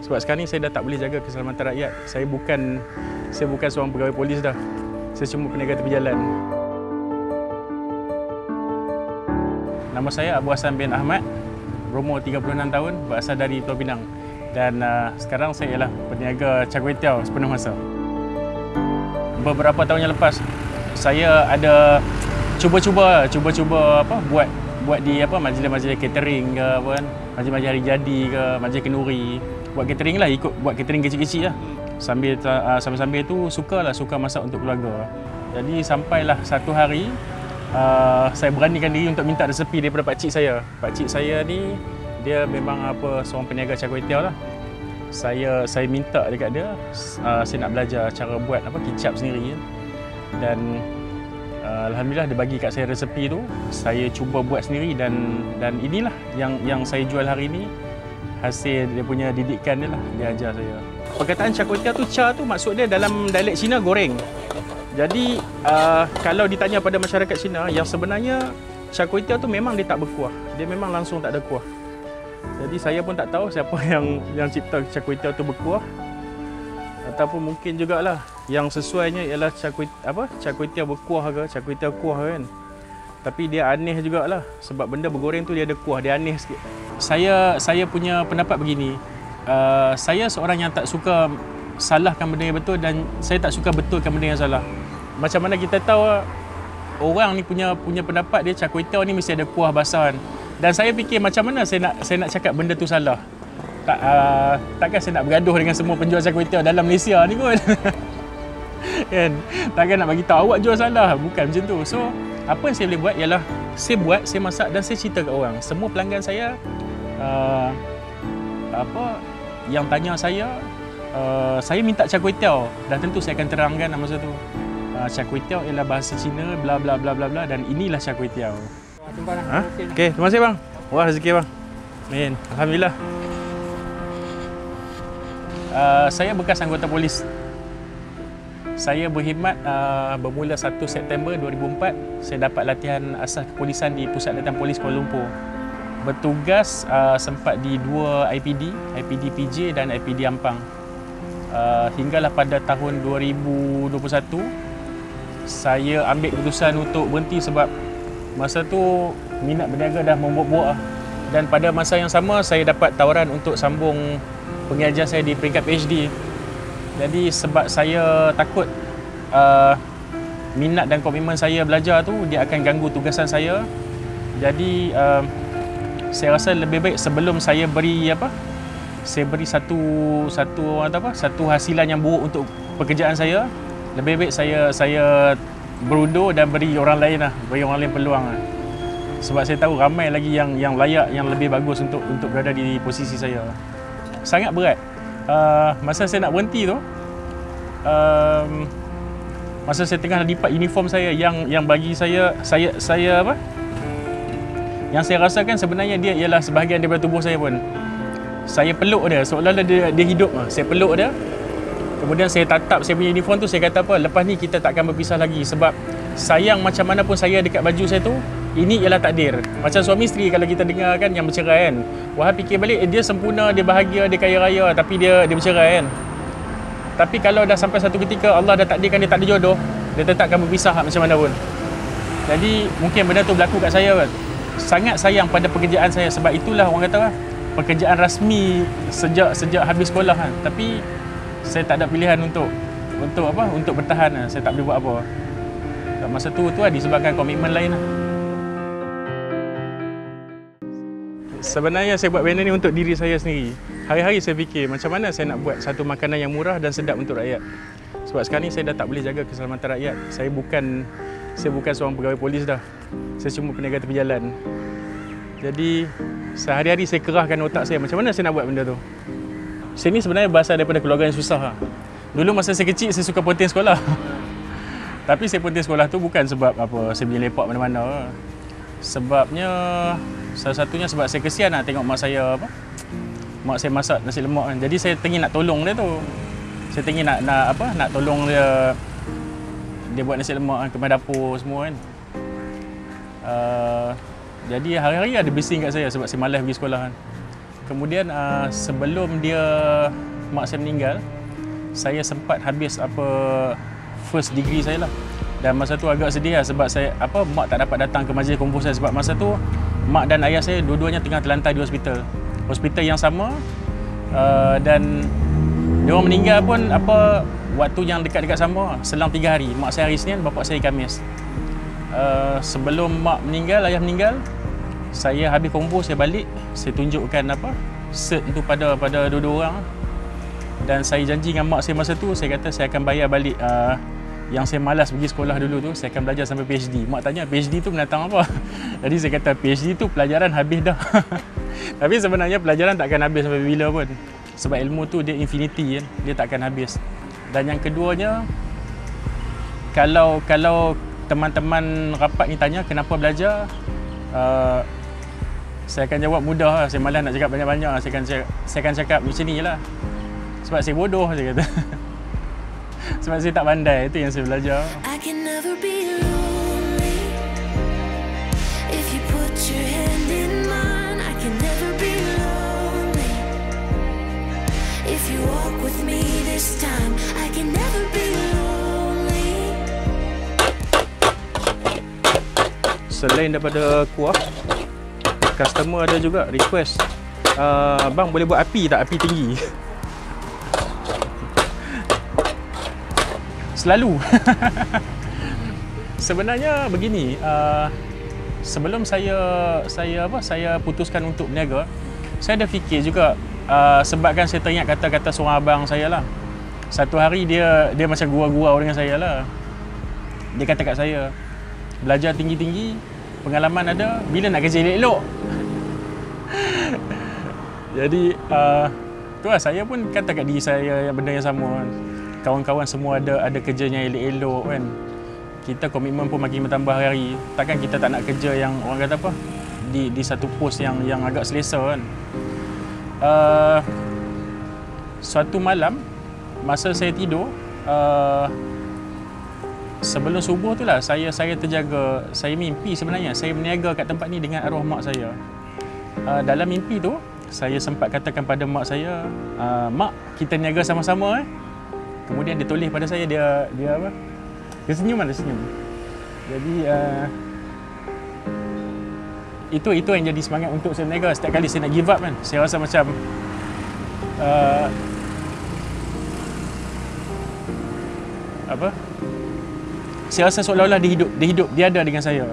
Sebab sekarang ni saya dah tak boleh jaga keselamatan rakyat. Saya bukan seorang pegawai polis dah. Saya cuma peniaga tepi jalan. Nama saya Abu Hassan bin Ahmad, berumur 36 tahun, berasal dari Pulau Pinang. Dan sekarang saya ialah peniaga char kway teow sepenuh masa. Beberapa tahun yang lepas, saya ada cuba-cuba buat di majlis-majlis catering ke apa kan, majlis-majlis hari jadi ke, majlis kenduri, buat catering lah, ikut buat catering kecil-kecil lah. Sambil tu suka masak untuk keluarga. Jadi sampailah satu hari saya beranikan diri untuk minta resepi daripada pakcik saya. Pakcik saya ni dia memang seorang peniaga char kway teow lah. Saya minta dekat dia, saya nak belajar cara buat kicap sendiri. Dan alhamdulillah dia bagi kat saya resepi tu, saya cuba buat sendiri dan inilah yang saya jual hari ni, hasil dia punya didikan dia lah, dia ajar saya. Perkataan char kway teow tu, char tu maksud dia dalam dialek Cina goreng. Jadi kalau ditanya pada masyarakat Cina, yang sebenarnya char kway teow tu memang dia tak berkuah, dia memang langsung tak ada kuah. Jadi saya pun tak tahu siapa yang cipta char kway teow tu berkuah, ataupun mungkin jugalah yang sesuainya ialah char kway teow berkuah ke, char kway teow kuah kan. Tapi dia aneh jugalah, sebab benda bergoreng tu dia ada kuah, dia aneh sikit. Saya punya pendapat begini, saya seorang yang tak suka salahkan benda yang betul, dan saya tak suka betulkan benda yang salah. Macam mana kita tahu orang ni punya pendapat dia char kway teow ni mesti ada kuah basahan. Dan saya fikir macam mana saya nak cakap benda tu salah. Takkan saya nak bergaduh dengan semua penjual char kway teow dalam Malaysia ni kot. Kan? Takkan nak bagi tahu awak jual salah, bukan macam tu. So, apa yang saya boleh buat ialah saya masak dan saya cerita kat orang. Semua pelanggan saya yang tanya saya minta char kway teow, dan tentu saya akan terangkan masa tu. Char kway teow ialah bahasa Cina, bla bla bla bla bla, dan inilah char kway teow. Okey, terima kasih bang. Wah, rezeki bang. Amin. Alhamdulillah. Saya bekas anggota polis. Saya berkhidmat bermula 1 September 2004. Saya dapat latihan asas kepolisan di Pusat Latihan Polis Kuala Lumpur. Bertugas sempat di 2 IPD PJ dan IPD Ampang. Hinggalah pada tahun 2021 saya ambil keputusan untuk berhenti sebab masa tu minat berniaga dah membuak-buak. Dan pada masa yang sama saya dapat tawaran untuk sambung pengajian saya di peringkat PhD. Jadi sebab saya takut minat dan komitmen saya belajar tu dia akan ganggu tugasan saya. Jadi saya rasa lebih baik sebelum saya beri satu hasilan yang buruk untuk pekerjaan saya, lebih baik saya berundur dan beri orang lain peluang lah. Sebab saya tahu ramai lagi yang layak, yang lebih bagus untuk berada di posisi saya. Sangat berat. Masa saya nak berhenti tu, masa saya tengah lipat uniform saya yang bagi saya yang saya rasakan sebenarnya dia ialah sebahagian daripada tubuh saya pun. Saya peluk dia, seolah-olah dia hidup. Saya peluk dia. Kemudian saya tatap saya punya uniform tu, saya kata lepas ni kita tak akan berpisah lagi. Sebab sayang macam mana pun saya dekat baju saya tu, ini ialah takdir. Macam suami isteri kalau kita dengar kan yang bercerai kan. Wah, fikir balik, dia sempurna, dia bahagia, dia kaya raya, tapi dia bercerai kan. Tapi kalau dah sampai satu ketika Allah dah takdirkan dia tak ada jodoh, dia tetap akan berpisah macam mana pun. Jadi mungkin benda tu berlaku kat saya kan. Sangat sayang pada pekerjaan saya, sebab itulah orang kata pekerjaan rasmi sejak habis sekolah kan. Tapi saya tak ada pilihan untuk bertahan. Saya tak boleh buat apa. Masa tu disebabkan komitmen lain lah. Sebenarnya saya buat benda ni untuk diri saya sendiri. Hari-hari saya fikir macam mana saya nak buat satu makanan yang murah dan sedap untuk rakyat. Sebab sekarang ni saya dah tak boleh jaga keselamatan rakyat. Saya bukan seorang pegawai polis dah. Saya cuma peniaga tepi jalan. Jadi sehari-hari saya kerahkan otak saya macam mana saya nak buat benda tu. Saya ni sebenarnya berasal daripada keluarga yang susah. Dulu masa saya kecil saya suka ponting sekolah. Tapi saya ponting sekolah tu bukan sebab saya boleh lepak mana-mana. Sebabnya salah satunya sebab saya kesian nak tengok mak saya masak nasi lemak kan. Jadi saya teringin nak tolong dia tu. Saya teringin nak tolong dia buat nasi lemak kan, kemas dapur semua kan. Jadi hari-hari ada bising kat saya sebab saya malas pergi sekolah kan. Kemudian sebelum mak saya meninggal, saya sempat habis first degree saya lah. Dan masa tu agak sedih lah sebab mak tak dapat datang ke majlis komposen sebab masa tu mak dan ayah saya dua-duanya tengah terlantar di hospital yang sama. Dan dia orang meninggal pun waktu yang dekat-dekat sama, selang 3 hari. Mak saya hari Isnin, bapak saya Khamis. Sebelum mak meninggal, ayah meninggal, saya habis kompo, saya balik, saya tunjukkan cert itu pada dua-dua orang. Dan saya janji dengan mak saya masa tu, saya kata saya akan bayar balik yang saya malas pergi sekolah dulu tu, saya akan belajar sampai PhD. Mak tanya, PhD tu mendatang apa? Jadi saya kata, PhD tu pelajaran habis dah. Tapi sebenarnya pelajaran tak akan habis sampai bila pun. Sebab ilmu tu dia infinity kan, dia tak akan habis. Dan yang keduanya, kalau teman-teman rapat ni tanya kenapa belajar, saya akan jawab mudah lah. Saya malas nak cakap banyak-banyak. Saya akan cakap macam ni je lah. Sebab saya bodoh, saya kata. Sebab saya tak pandai, itu yang saya belajar. I can never be lonely. If you put your hand in mine, I can never be lonely. If you walk with me this time, I can never be lonely. Selain daripada kuah, customer ada juga request, bang boleh buat api tak? Api tinggi. Selalu. Sebenarnya begini, sebelum saya putuskan untuk berniaga, saya ada fikir juga, sebabkan saya teringat kata-kata seorang abang saya lah. Satu hari dia macam gurau-gurau dengan saya lah. Dia kata kat saya, belajar tinggi-tinggi, pengalaman ada, bila nak kerja elok-elok. Jadi tu lah, saya pun kata kat diri saya yang benda yang sama. Kawan-kawan semua ada kerjanya elok-elok kan. Kita komitmen pun makin bertambah hari. Takkan kita tak nak kerja yang orang kata di satu pos yang agak selesa kan. Suatu malam masa saya tidur, sebelum subuh tu lah, saya terjaga. Saya mimpi sebenarnya saya berniaga kat tempat ni dengan arwah mak saya. Dalam mimpi tu saya sempat katakan pada mak saya, mak, kita niaga sama-sama . Kemudian dia toleh pada saya, dia senyum. Jadi itu yang jadi semangat untuk saya berniaga. Setiap kali saya nak give up kan, saya rasa macam saya rasa seolah-olah dia hidup, dia ada dengan saya.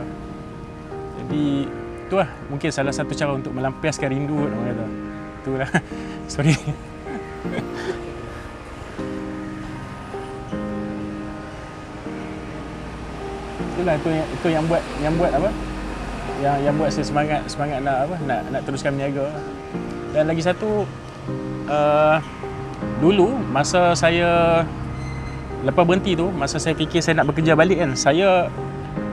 Jadi itulah mungkin salah satu cara untuk melampiaskan rindu orang kata. Itulah. Sorry. Itulah itu yang buat yang buat saya semangat nak teruskan berniaga. Dan lagi satu, dulu masa saya lepas berhenti tu, masa saya fikir saya nak bekerja balik kan, saya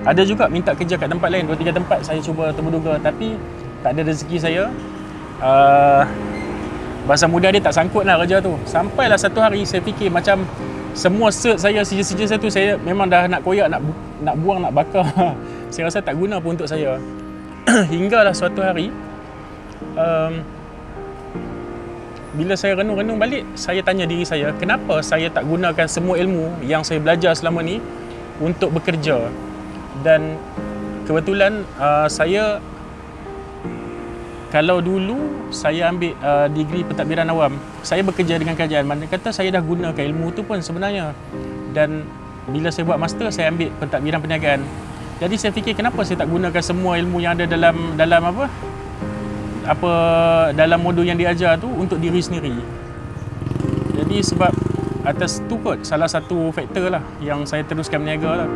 ada juga minta kerja kat tempat lain, 2-3 tempat saya cuba terbuduga, tapi tak ada rezeki saya. Bahasa muda dia tak sangkut lah kerja tu. Sampailah satu hari saya fikir macam semua cert saya, sijil-sijil saya tu, saya memang dah nak koyak, nak buang, nak bakar. Saya rasa tak guna pun untuk saya. Hinggalah suatu hari, bila saya renung-renung balik, saya tanya diri saya, kenapa saya tak gunakan semua ilmu yang saya belajar selama ni untuk bekerja. Dan kebetulan saya, kalau dulu saya ambil degree pentadbiran awam, saya bekerja dengan kerajaan, mana kata saya dah gunakan ilmu tu pun sebenarnya. Dan bila saya buat master, saya ambil pentadbiran perniagaan. Jadi saya fikir kenapa saya tak gunakan semua ilmu yang ada dalam modul yang diajar tu untuk diri sendiri. Jadi sebab atas tu kot salah satu faktor lah yang saya teruskan berniaga lah.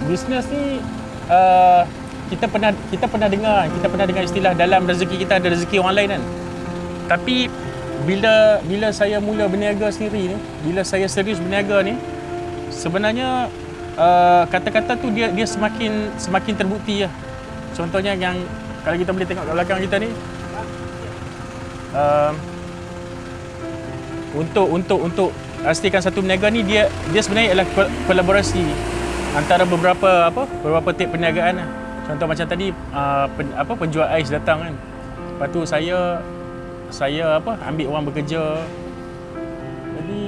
Bisnes ni kita pernah dengar istilah dalam rezeki kita ada rezeki orang lain kan. Tapi bila saya mula berniaga sendiri ni, bila saya serius berniaga ni, sebenarnya kata-kata tu dia semakin terbukti lah. Contohnya yang kalau kita boleh tengok kat belakang kita ni, untuk pastikan satu berniaga ni dia sebenarnya adalah kolaborasi antara beberapa tip perniagaan lah. Contoh macam tadi penjual ais datang kan. Lepas tu saya ambil orang bekerja. Jadi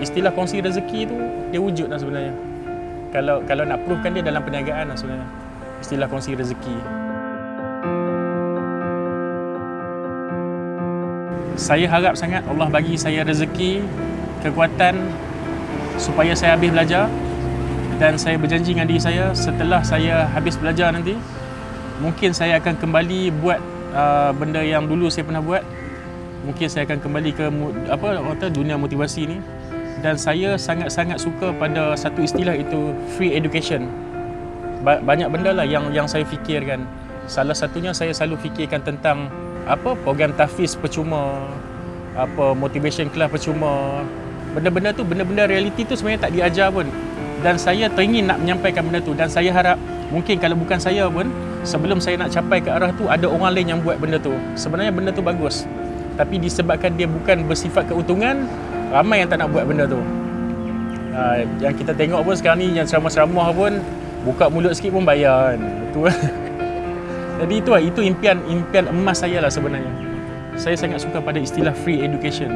istilah kongsi rezeki tu dia wujud lah sebenarnya. Kalau nak provekan dia dalam perniagaan lah sebenarnya. Istilah kongsi rezeki. Saya harap sangat Allah bagi saya rezeki, kekuatan supaya saya habis belajar, dan saya berjanji dengan diri saya setelah saya habis belajar nanti mungkin saya akan kembali buat benda yang dulu saya pernah buat. Mungkin saya akan kembali ke dunia motivasi ni, dan saya sangat-sangat suka pada satu istilah itu, free education. Banyak benda lah yang saya fikirkan. Salah satunya saya selalu fikirkan tentang program tahfiz percuma, motivation class percuma. Benda-benda tu, benda-benda realiti tu sebenarnya tak diajar pun. Dan saya teringin nak menyampaikan benda tu, dan saya harap mungkin kalau bukan saya pun, sebelum saya nak capai ke arah tu, ada orang lain yang buat benda tu. Sebenarnya benda tu bagus, tapi disebabkan dia bukan bersifat keuntungan, ramai yang tak nak buat benda tu. Yang kita tengok pun sekarang ni, yang ceramah-ceramah pun buka mulut sikit pun bayar kan. Jadi itu impian emas saya lah sebenarnya. Saya sangat suka pada istilah free education.